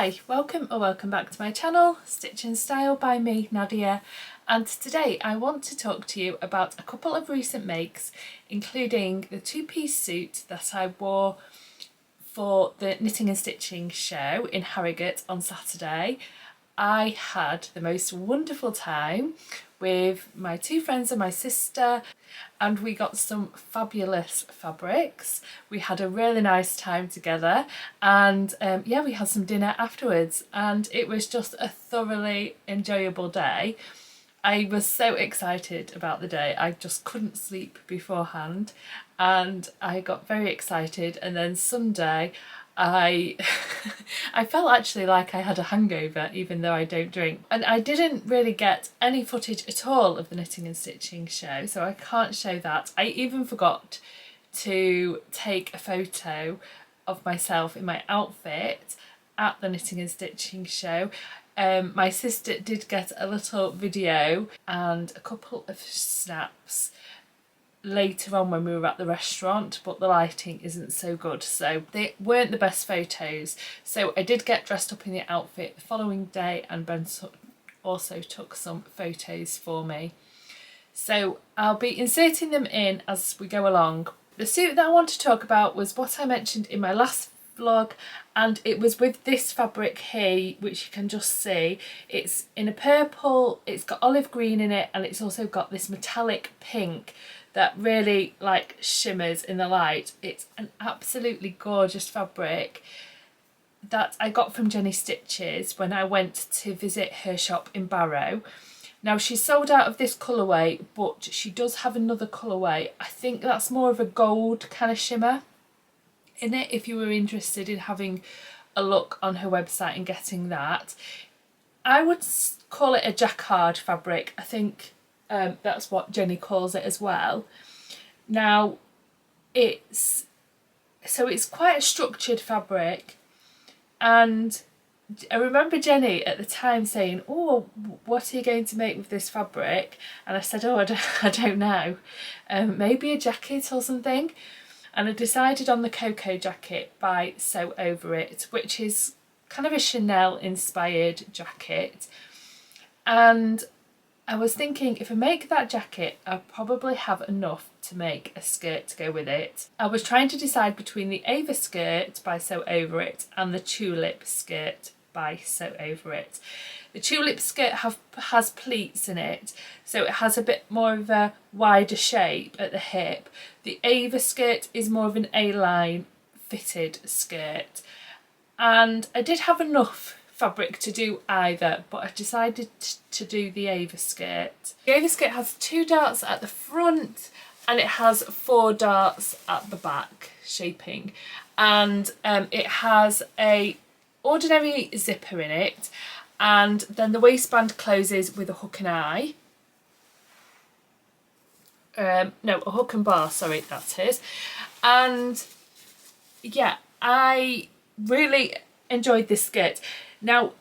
Hi, welcome back to my channel, Stitch and Style by me, Nadia, and today I want to talk to you about a couple of recent makes, including the two-piece suit that I wore for the knitting and stitching show in Harrogate on Saturday. I had the most wonderful time with my two friends and my sister, and we got some fabulous fabrics. We had a really nice time together, and yeah, we had some dinner afterwards, and it was just a thoroughly enjoyable day. I was so excited about the day. I just couldn't sleep beforehand, and I got very excited, and then Sunday I I felt actually like I had a hangover, even though I don't drink, and I didn't really get any footage at all of the knitting and stitching show, so I can't show that. I even forgot to take a photo of myself in my outfit at the knitting and stitching show. My sister did get a little video and a couple of snaps later on when we were at the restaurant, but the lighting isn't so good, so they weren't the best photos. So I did get dressed up in the outfit the following day, and Ben also took some photos for me. So I'll be inserting them in as we go along. The suit that I want to talk about was what I mentioned in my last vlog, and it was with this fabric here, which you can just see. It's in a purple, it's got olive green in it, and it's also got this metallic pink that really like shimmers in the light. It's an absolutely gorgeous fabric that I got from Jenny Stitches when I went to visit her shop in Barrow. Now, she's sold out of this colourway, but she does have another colourway. I think that's more of a gold kind of shimmer in it, if you were interested in having a look on her website and getting that. I would call it a jacquard fabric. I think that's what Jenny calls it as well. Now, it's quite a structured fabric, and I remember Jenny at the time saying, "Oh, what are you going to make with this fabric?" And I said, "Oh, I don't know, maybe a jacket or something." And I decided on the Cocoa jacket by Sew Over It, which is kind of a Chanel inspired jacket. And I was thinking, if I make that jacket, I'll probably have enough to make a skirt to go with it. I was trying to decide between the Ava skirt by Sew Over It and the Tulip skirt by Sew Over It. The Tulip skirt has pleats in it, so it has a bit more of a wider shape at the hip. The Ava skirt is more of an A-line fitted skirt, and I did have enough fabric to do either, but I decided to do the Ava skirt. The Ava skirt has 2 darts at the front, and it has 4 darts at the back shaping, and it has a ordinary zipper in it, and then the waistband closes with a hook and eye. No, a hook and bar, sorry, that's it. And yeah, I really enjoyed this skirt. Now,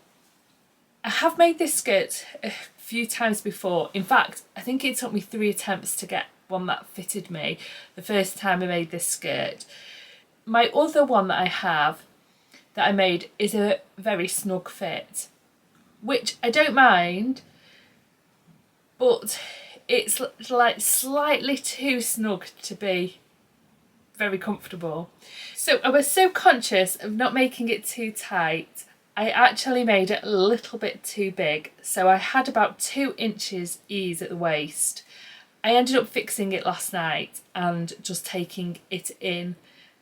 I have made this skirt a few times before. In fact, I think it took me 3 attempts to get one that fitted me the first time I made this skirt. My other one that I made is a very snug fit, which I don't mind, but it's like slightly too snug to be very comfortable. So I was so conscious of not making it too tight, I actually made it a little bit too big, so I had about 2 inches ease at the waist. I ended up fixing it last night and just taking it in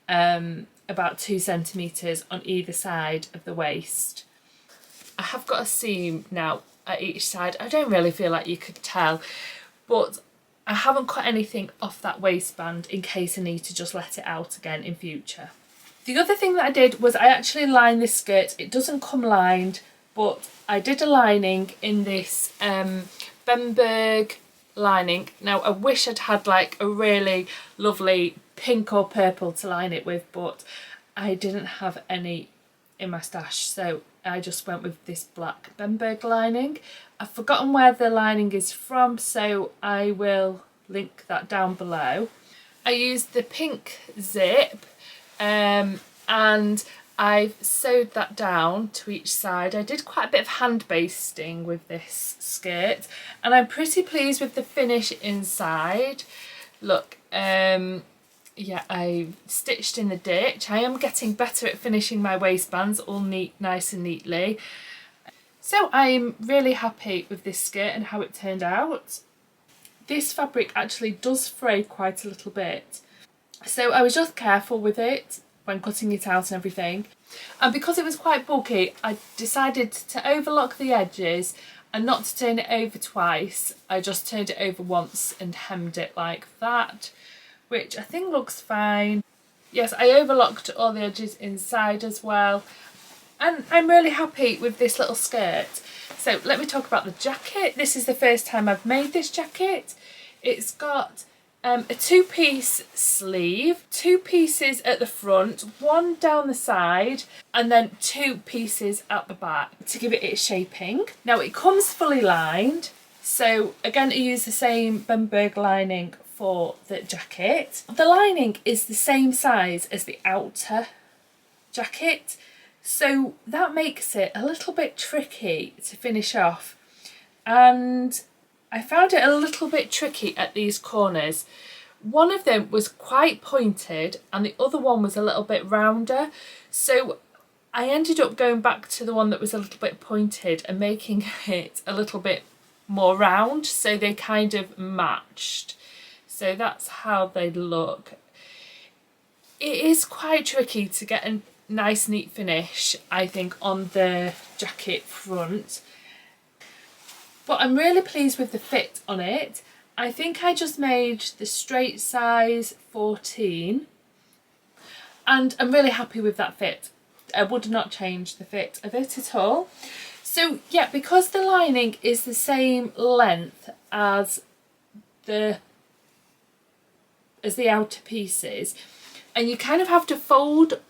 about 2 centimetres on either side of the waist. I have got a seam now at each side. I don't really feel like you could tell, but I haven't cut anything off that waistband in case I need to just let it out again in future. The other thing that I did was I actually lined this skirt. It doesn't come lined, but I did a lining in this Bemberg lining. Now, I wish I'd had like a really lovely pink or purple to line it with, but I didn't have any in my stash, so I just went with this black Bemberg lining. I've forgotten where the lining is from, so I will link that down below. I used the pink zip, and I've sewed that down to each side. I did quite a bit of hand basting with this skirt and I'm pretty pleased with the finish inside. Look, yeah, I stitched in the ditch. I am getting better at finishing my waistbands all neat, nice and neatly. So I'm really happy with this skirt and how it turned out. This fabric actually does fray quite a little bit. So I was just careful with it when cutting it out and everything. And because it was quite bulky, I decided to overlock the edges and not to turn it over twice. I just turned it over once and hemmed it like that, which I think looks fine. Yes, I overlocked all the edges inside as well. And I'm really happy with this little skirt. So let me talk about the jacket. This is the first time I've made this jacket. It's got a two-piece sleeve, two pieces at the front, one down the side, and then two pieces at the back to give it its shaping. Now it comes fully lined, so again I use the same Bemberg lining for the jacket. The lining is the same size as the outer jacket, so that makes it a little bit tricky to finish off, and I found it a little bit tricky at these corners. One of them was quite pointed and the other one was a little bit rounder, so I ended up going back to the one that was a little bit pointed and making it a little bit more round so they kind of matched. So that's how they look. It is quite tricky to get a nice neat finish, I think, on the jacket front. But I'm really pleased with the fit on it. I think I just made the straight size 14 and I'm really happy with that fit. I would not change the fit of it at all. So yeah, because the lining is the same length as the outer pieces, and you kind of have to fold it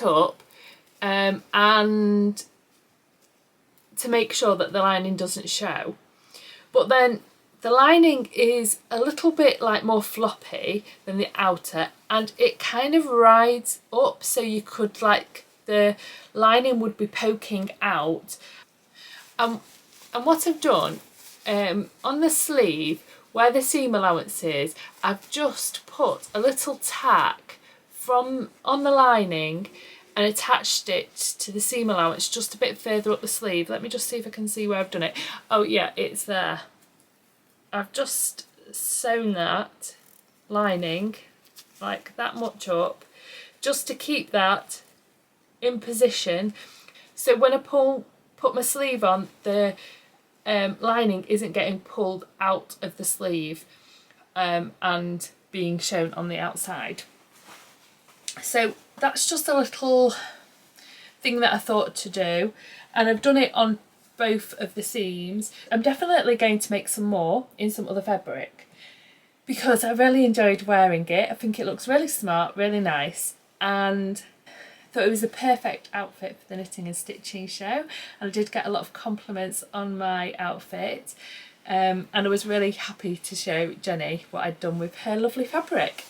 up and to make sure that the lining doesn't show. But then the lining is a little bit like more floppy than the outer and it kind of rides up, so you could, like, the lining would be poking out. And what I've done on the sleeve where the seam allowance is, I've just put a little tack from on the lining and attached it to the seam allowance just a bit further up the sleeve. Let me just see if I can see where I've done it. Oh yeah, it's there. I've just sewn that lining like that much up just to keep that in position, so when I put my sleeve on, the lining isn't getting pulled out of the sleeve and being shown on the outside. So that's just a little thing that I thought to do, and I've done it on both of the seams. I'm definitely going to make some more in some other fabric because I really enjoyed wearing it. I think it looks really smart, really nice, and thought it was a perfect outfit for the knitting and stitching show, and I did get a lot of compliments on my outfit, and I was really happy to show Jenny what I'd done with her lovely fabric.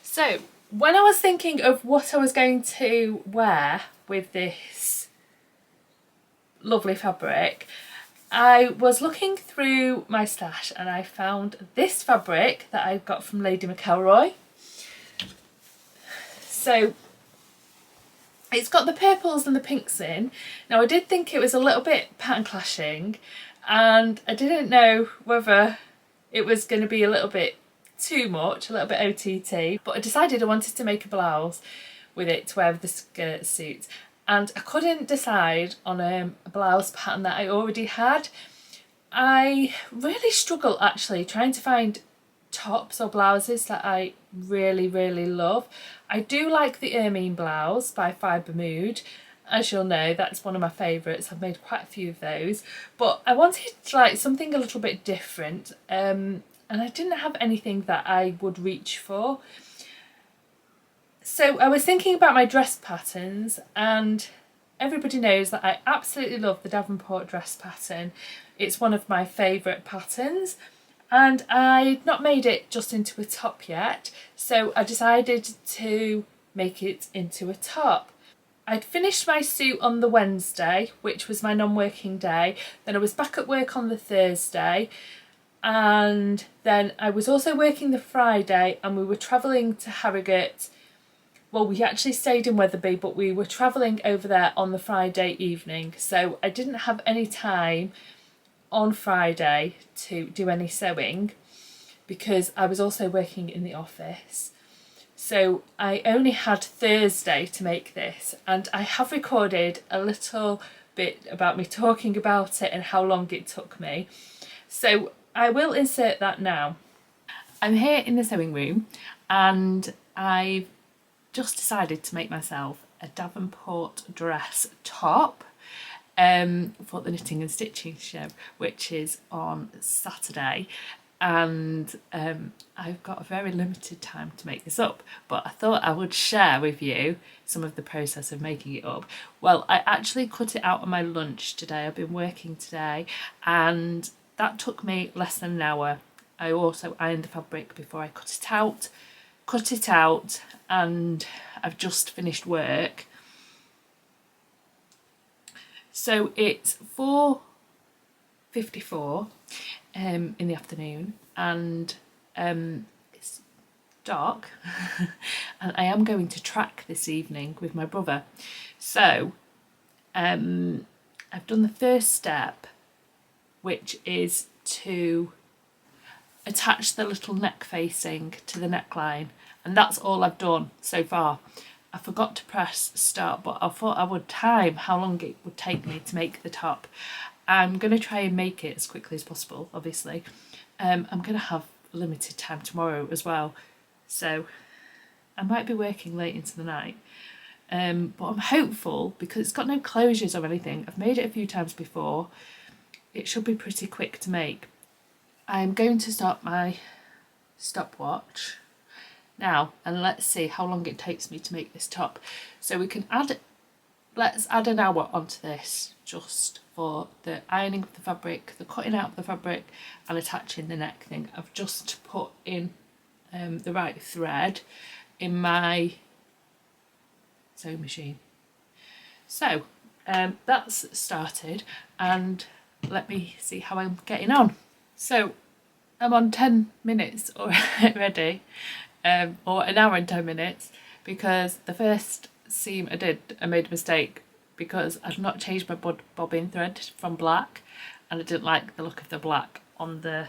So when I was thinking of what I was going to wear with this lovely fabric, I was looking through my stash and I found this fabric that I got from Lady McElroy. So it's got the purples and the pinks in. Now I did think it was a little bit pattern clashing and I didn't know whether it was going to be a little bit too much, a little bit OTT, but I decided I wanted to make a blouse with it to wear with the skirt suit, and I couldn't decide on a blouse pattern that I already had. I really struggle actually trying to find tops or blouses that I really love. I do like the Ermine blouse by Fibre Mood. As you'll know, that's one of my favourites. I've made quite a few of those, but I wanted like something a little bit different, and I didn't have anything that I would reach for. So I was thinking about my dress patterns, and everybody knows that I absolutely love the Davenport dress pattern. It's one of my favourite patterns, And I'd not made it just into a top yet, so I decided to make it into a top. I'd finished my suit on the Wednesday, which was my non-working day. Then I was back at work on the Thursday, and then I was also working the Friday, and we were travelling to Harrogate. Well, we actually stayed in Wetherby, but we were travelling over there on the Friday evening, so I didn't have any time on Friday to do any sewing because I was also working in the office. So I only had Thursday to make this, and I have recorded a little bit about me talking about it and how long it took me. So I will insert that now. I'm here in the sewing room and I've just decided to make myself a Davenport dress top for the knitting and stitching show, which is on Saturday, and I've got a very limited time to make this up, but I thought I would share with you some of the process of making it up. Well, I actually cut it out on my lunch today. I've been working today and that took me less than an hour. I also ironed the fabric before I cut it out, and I've just finished work. So it's 4:54 in the afternoon, and it's dark and I am going to track this evening with my brother. So I've done the first step, which is to attach the little neck facing to the neckline, and that's all I've done so far. I forgot to press start, but I thought I would time how long it would take me to make the top. I'm going to try and make it as quickly as possible, obviously. I'm going to have limited time tomorrow as well, so I might be working late into the night. But I'm hopeful because it's got no closures or anything. I've made it a few times before. It should be pretty quick to make. I'm going to start my stopwatch now and let's see how long it takes me to make this top. So we can let's add an hour onto this just for the ironing of the fabric, the cutting out of the fabric and attaching the neck thing. I've just put in the right thread in my sewing machine. So that's started, and let me see how I'm getting on. So I'm on 10 minutes already, or an hour and 10 minutes, because the first seam I made a mistake because I'd not changed my bobbin thread from black, and I didn't like the look of the black on the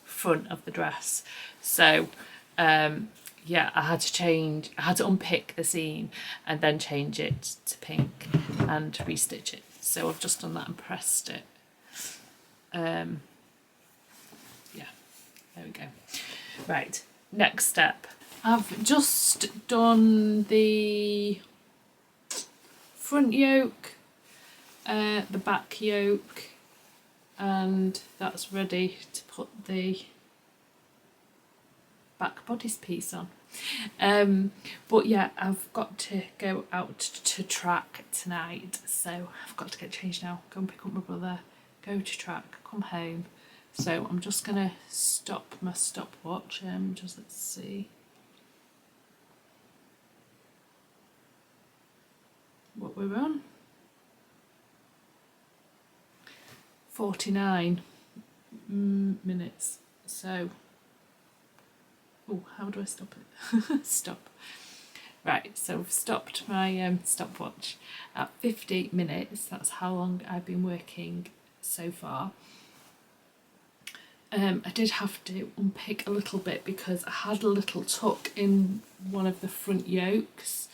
front of the dress. So yeah, I had to unpick the seam and then change it to pink and restitch it. So I've just done that and pressed it. Yeah, there we go. Right, next step. I've just done the front yoke, the back yoke, and that's ready to put the back bodice piece on. But yeah, I've got to go out to track tonight, so I've got to get changed now, go and pick up my brother, go to track, come home. So I'm just gonna stop my stopwatch. Just let's see what we're on. 49 minutes. So, oh, how do I stop it? Stop. Right, so I've stopped my stopwatch at 50 minutes. That's how long I've been working so far. I did have to unpick a little bit because I had a little tuck in one of the front yokes.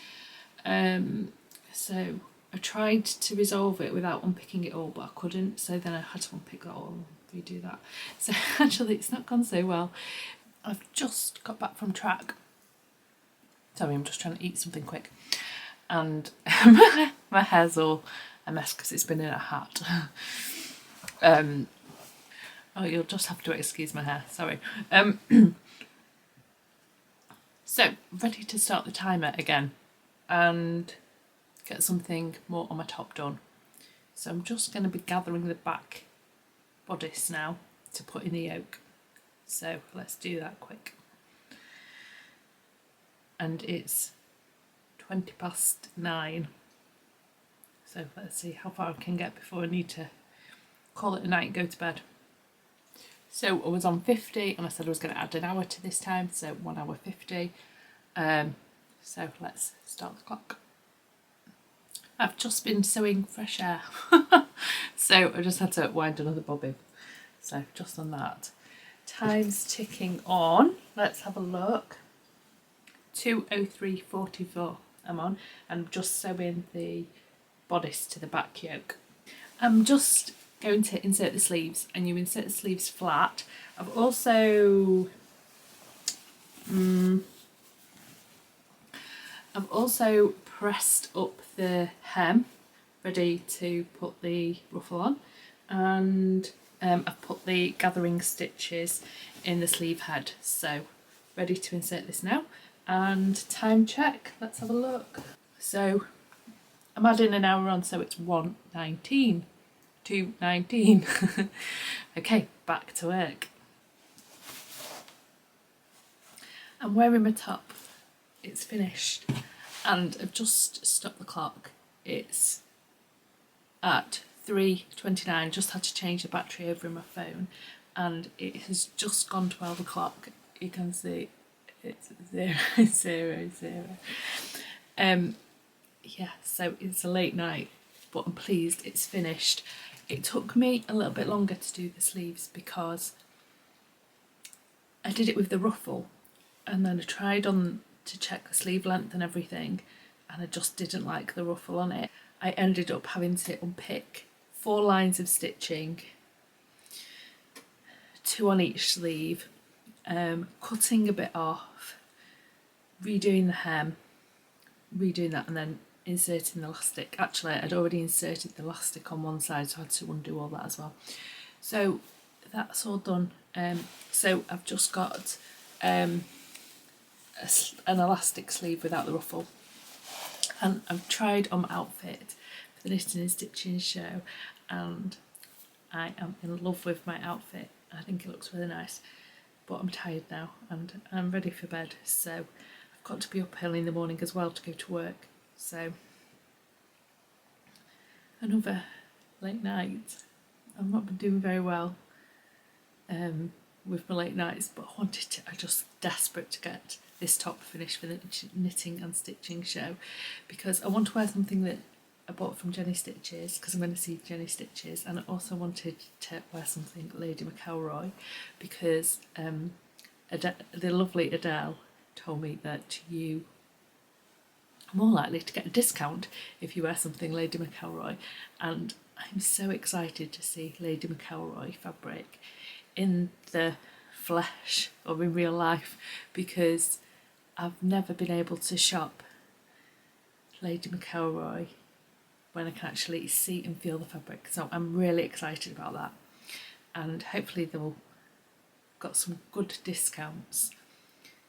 So I tried to resolve it without unpicking it all, but I couldn't, so then I had to unpick that all and redo that. So actually it's not gone so well. I've just got back from track. Sorry, I'm just trying to eat something quick. And my hair's all a mess because it's been in a hat. Oh, you'll just have to excuse my hair, sorry. So, ready to start the timer again and get something more on my top done. So I'm just going to be gathering the back bodice now to put in the yoke, So let's do that quick. And it's 9:20. So let's see how far I can get before I need to call it a night and go to bed. So I was on 50 and I said I was going to add an hour to this time, so 1 hour 50. So let's start the clock. I've just been sewing fresh air, so I just had to wind another bobbin. So just on that. Time's ticking on. Let's have a look. 2:03:44 I'm on. I'm just sewing the bodice to the back yoke. I'm just going to insert the sleeves, and you insert the sleeves flat. I've also pressed up the hem, ready to put the ruffle on, and I've put the gathering stitches in the sleeve head, so ready to insert this now. And time check, let's have a look. So I'm adding an hour on, so it's 1:19. 2:19. Okay, back to work. I'm wearing my top, it's finished, and I've just stopped the clock. It's at 3:29, just had to change the battery over in my phone, and it has just gone 12 o'clock. You can see it's 0:00. Yeah, so it's a late night, but I'm pleased it's finished. It took me a little bit longer to do the sleeves because I did it with the ruffle, and then I tried on to check the sleeve length and everything, and I just didn't like the ruffle on it. I ended up having to unpick 4 lines of stitching, 2 on each sleeve, cutting a bit off, redoing the hem, redoing that, and then inserting the elastic. Actually, I'd already inserted the elastic on one side, so I had to undo all that as well. So that's all done. So I've just got an elastic sleeve without the ruffle, and I've tried on my outfit for the knitting and stitching show, and I am in love with my outfit. I think it looks really nice, but I'm tired now and I'm ready for bed, so I've got to be up early in the morning as well to go to work. So another late night. I've not been doing very well with my late nights, but I'm just desperate to get this top finished for the knitting and stitching show, because I want to wear something that I bought from Jenny Stitches, because I'm going to see Jenny Stitches, and I also wanted to wear something Lady McElroy, because the lovely Adele told me that you are more likely to get a discount if you wear something Lady McElroy, and I'm so excited to see Lady McElroy fabric in the flesh or in real life, because I've never been able to shop Lady McElroy when I can actually see and feel the fabric, so I'm really excited about that, and hopefully they'll got some good discounts.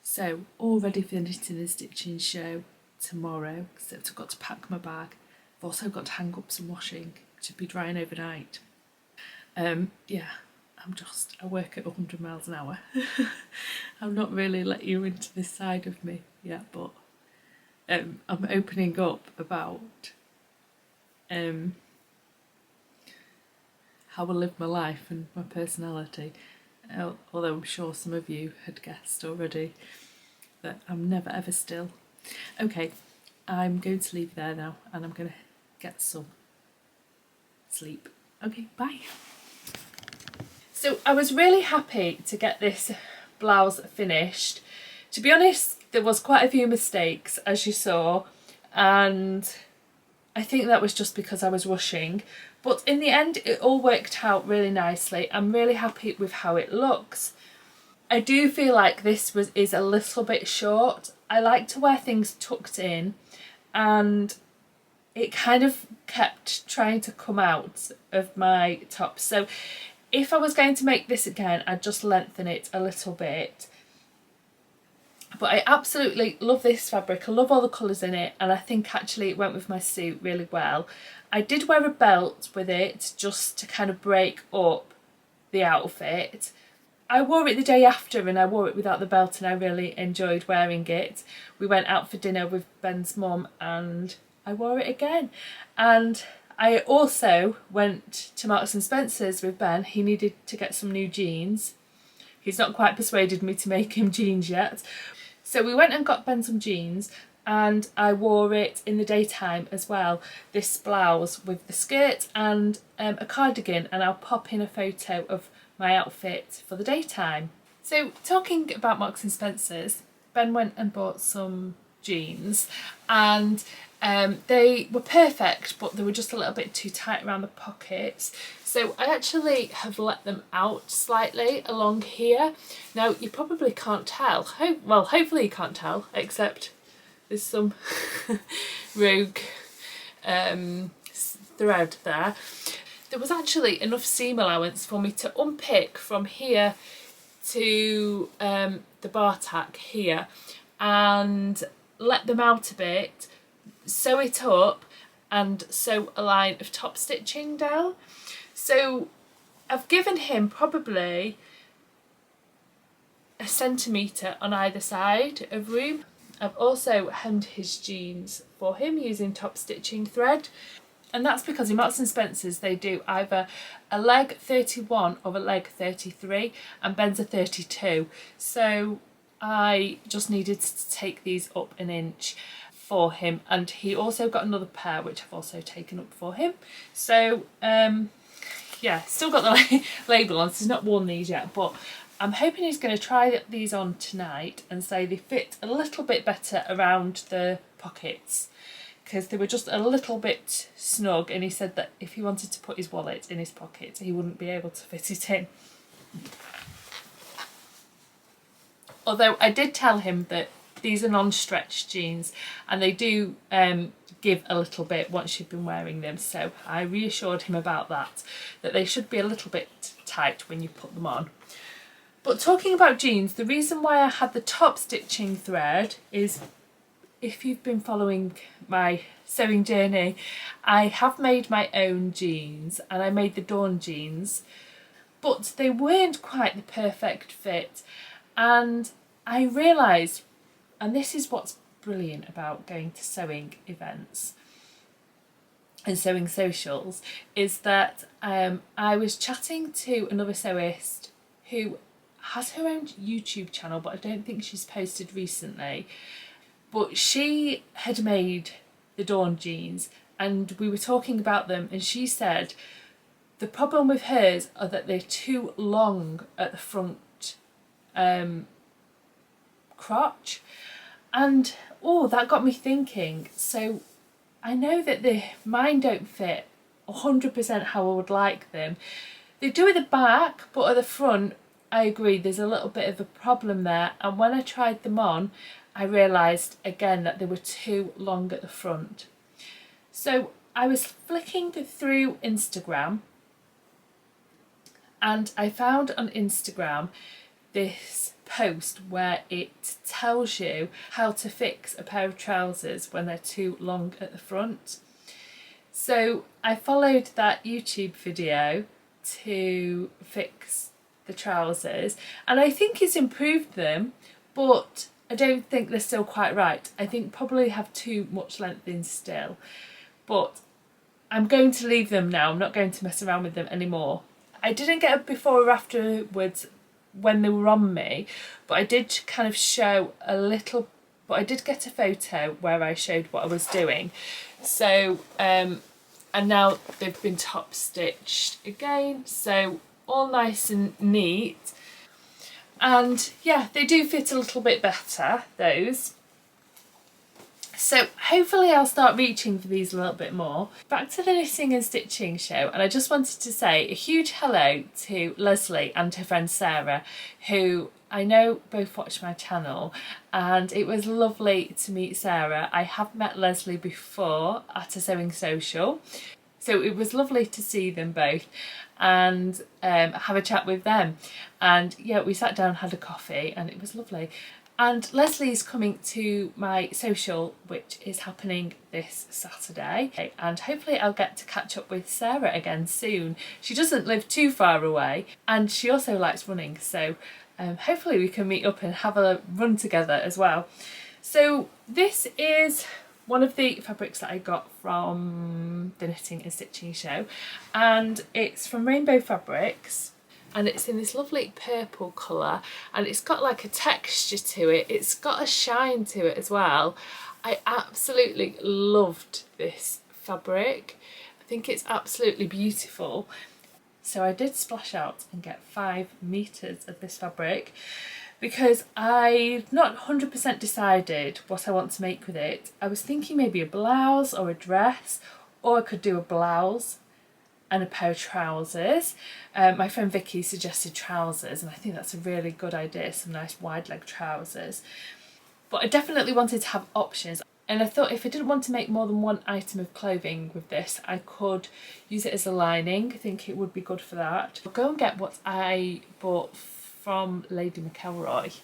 So all ready for the knitting and stitching show tomorrow, except I've got to pack my bag. I've also got to hang up some washing to be drying overnight. Yeah, I work at 100 miles an hour. I'm not really let you into this side of me yet, but I'm opening up about how I live my life and my personality, although I'm sure some of you had guessed already that I'm never ever still. Okay, I'm going to leave there now, and I'm going to get some sleep. Okay, bye. So I was really happy to get this blouse finished. To be honest, there was quite a few mistakes, as you saw, and I think that was just because I was rushing, but in the end it all worked out really nicely. I'm really happy with how it looks. I do feel like this is a little bit short. I like to wear things tucked in, and it kind of kept trying to come out of my top. So if I was going to make this again, I'd just lengthen it a little bit. But I absolutely love this fabric. I love all the colours in it, and I think actually it went with my suit really well. I did wear a belt with it just to kind of break up the outfit. I wore it the day after and I wore it without the belt and I really enjoyed wearing it. We went out for dinner with Ben's mum and I wore it again. And I also went to Marks and Spencer's with Ben. He needed to get some new jeans. He's not quite persuaded me to make him jeans yet. So we went and got Ben some jeans and I wore it in the daytime as well. This blouse with the skirt and a cardigan, and I'll pop in a photo of my outfit for the daytime. So talking about Marks and Spencer's, Ben went and bought some jeans and they were perfect, but they were just a little bit too tight around the pockets. So I actually have let them out slightly along here. Now you probably can't tell, well hopefully you can't tell, except there's some rogue thread there. There was actually enough seam allowance for me to unpick from here to the bar tack here and let them out a bit, sew it up and sew a line of top stitching down. So I've given him probably a centimetre on either side of room. I've also hemmed his jeans for him using top stitching thread, and that's because in Marks and Spencer's they do either a leg 31 or a leg 33 and Ben's a 32, so I just needed to take these up an inch for him, and he also got another pair which I've also taken up for him. So yeah, still got the label on, so he's not worn these yet, but I'm hoping he's going to try these on tonight and say they fit a little bit better around the pockets because they were just a little bit snug, and he said that if he wanted to put his wallet in his pocket he wouldn't be able to fit it in. Although I did tell him that these are non-stretch jeans and they do give a little bit once you've been wearing them, so I reassured him about that they should be a little bit tight when you put them on. But talking about jeans, the reason why I had the top stitching thread is, if you've been following my sewing journey, I have made my own jeans and I made the Dawn jeans, but they weren't quite the perfect fit. And I realised, and this is what's brilliant about going to sewing events and sewing socials, is that I was chatting to another sewist who has her own YouTube channel, but I don't think she's posted recently. But she had made the Dawn jeans and we were talking about them, and she said the problem with hers are that they're too long at the front crotch, and oh, that got me thinking. So I know that mine don't fit 100% how I would like them. They do at the back, but at the front I agree there's a little bit of a problem there, and when I tried them on I realised again that they were too long at the front. So I was flicking through Instagram and I found on Instagram this post where it tells you how to fix a pair of trousers when they're too long at the front. So I followed that YouTube video to fix the trousers and I think it's improved them, but I don't think they're still quite right. I think probably have too much length in still, but I'm going to leave them now. I'm not going to mess around with them anymore. I didn't get a before or afterwards when they were on me, but I did kind of show a little, but I did get a photo where I showed what I was doing. So and now they've been top stitched again, so all nice and neat. And yeah, they do fit a little bit better, those. So hopefully I'll start reaching for these a little bit more. Back to the knitting and stitching show, and I just wanted to say a huge hello to Leslie and her friend Sarah, who I know both watch my channel, and it was lovely to meet Sarah. I have met Leslie before at a sewing social, so it was lovely to see them both. and have a chat with them. And yeah, we sat down, had a coffee, and it was lovely. And Leslie's coming to my social, which is happening this Saturday, and hopefully I'll get to catch up with Sarah again soon. She doesn't live too far away, and she also likes running, so hopefully we can meet up and have a run together as well. So this is one of the fabrics that I got from the Knitting and Stitching show, and it's from Rainbow Fabrics. And it's in this lovely purple colour, and it's got like a texture to it. It's got a shine to it as well. I absolutely loved this fabric. I think it's absolutely beautiful. So I did splash out and get 5 meters of this fabric because I've not 100% decided what I want to make with it. I was thinking maybe a blouse or a dress, or I could do a blouse and a pair of trousers. My friend Vicky suggested trousers, and I think that's a really good idea, some nice wide leg trousers. But I definitely wanted to have options, and I thought if I didn't want to make more than one item of clothing with this, I could use it as a lining. I think it would be good for that. I'll go and get what I bought from Lady McElroy.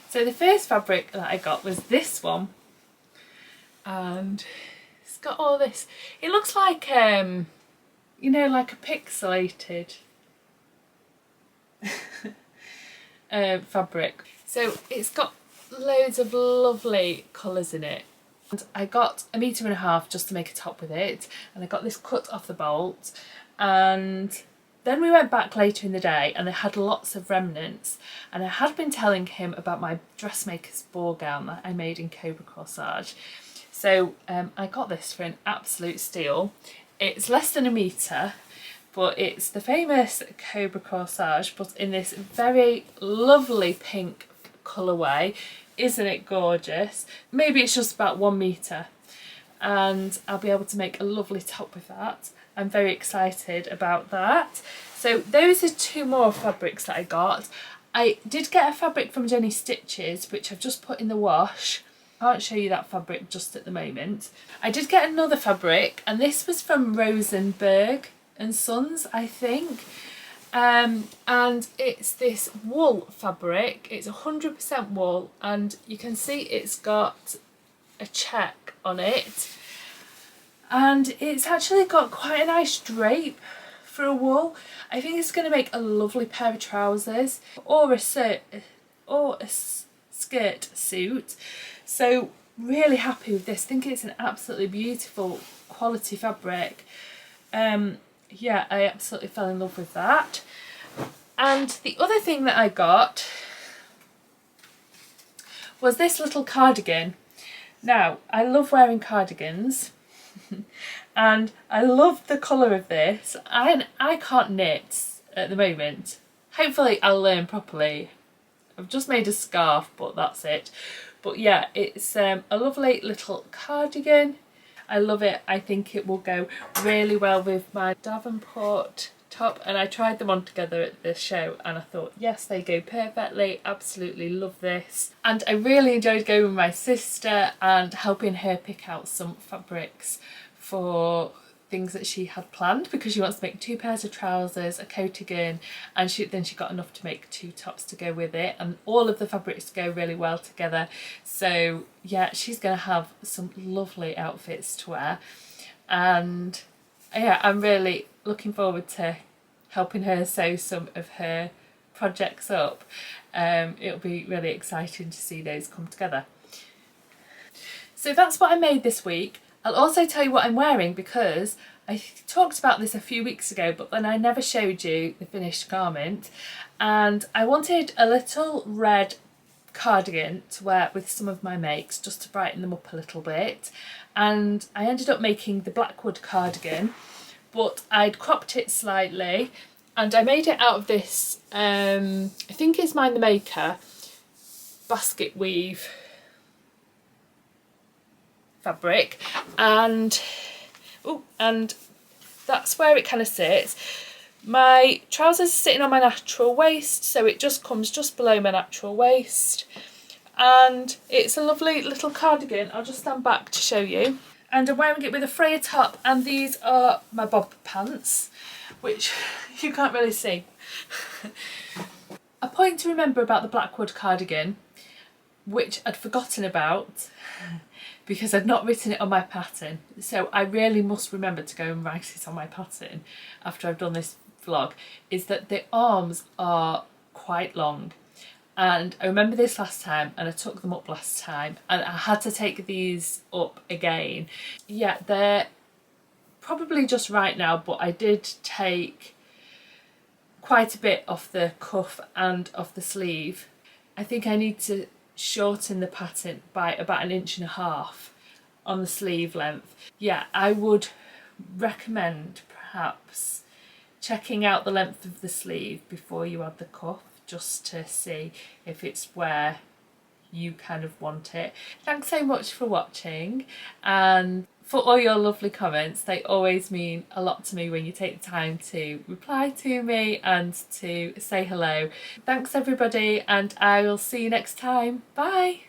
So the first fabric that I got was this one, and it's got all this, it looks like you know, like a pixelated fabric. So it's got loads of lovely colours in it. And I got 1.5 meters just to make a top with it. And I got this cut off the bolt. And then we went back later in the day and I had lots of remnants. And I had been telling him about my dressmaker's ball gown that I made in Cobra Corage. So I got this for an absolute steal. It's less than 1 meter, but it's the famous Cobra Corage, but in this very lovely pink colourway. Isn't it gorgeous? Maybe it's just about 1 meter, and I'll be able to make a lovely top with that. I'm very excited about that. So those are 2 more fabrics that I got. I did get a fabric from Jenny Stitches, which I've just put in the wash. Can't show you that fabric just at the moment. I did get another fabric, and this was from Rosenberg and Sons, I think. And it's this wool fabric. It's 100% wool, and you can see it's got a check on it. And it's actually got quite a nice drape for a wool. I think it's going to make a lovely pair of trousers or a skirt suit. So really happy with this. I think it's an absolutely beautiful quality fabric. Yeah, I absolutely fell in love with that. And the other thing that I got was this little cardigan. Now, I love wearing cardigans and I love the colour of this. I can't knit at the moment. Hopefully I'll learn properly. I've just made a scarf, but that's it. But yeah, it's a lovely little cardigan. I love it. I think it will go really well with my Davenport top, and I tried them on together at the show and I thought, yes, they go perfectly. Absolutely love this. And I really enjoyed going with my sister and helping her pick out some fabrics for things that she had planned, because she wants to make 2 pairs of trousers, a cardigan, and then she got enough to make 2 tops to go with it, and all of the fabrics go really well together. So yeah, she's going to have some lovely outfits to wear, and yeah, I'm really looking forward to helping her sew some of her projects up. It'll be really exciting to see those come together. So that's what I made this week. I'll also tell you what I'm wearing, because I talked about this a few weeks ago, but then I never showed you the finished garment. And I wanted a little red cardigan to wear with some of my makes, just to brighten them up a little bit. And I ended up making the Blackwood cardigan, but I'd cropped it slightly, and I made it out of this, I think it's Mind the Maker basket weave fabric, and that's where it kind of sits. My trousers are sitting on my natural waist, so it just comes just below my natural waist, and it's a lovely little cardigan. I'll just stand back to show you. And I'm wearing it with a Freya top, and these are my bob pants, which you can't really see. A point to remember about the Blackwood cardigan, which I'd forgotten about because I'd not written it on my pattern, so I really must remember to go and write it on my pattern after I've done this vlog, is that the arms are quite long. And I remember this last time, and I took them up last time, and I had to take these up again. Yeah, they're probably just right now, but I did take quite a bit off the cuff and off the sleeve. I think I need to shorten the pattern by about 1.5 inches on the sleeve length. Yeah, I would recommend perhaps checking out the length of the sleeve before you add the cuff, just to see if it's where you kind of want it. Thanks so much for watching, and for all your lovely comments. They always mean a lot to me when you take the time to reply to me and to say hello. Thanks everybody, and I will see you next time. Bye!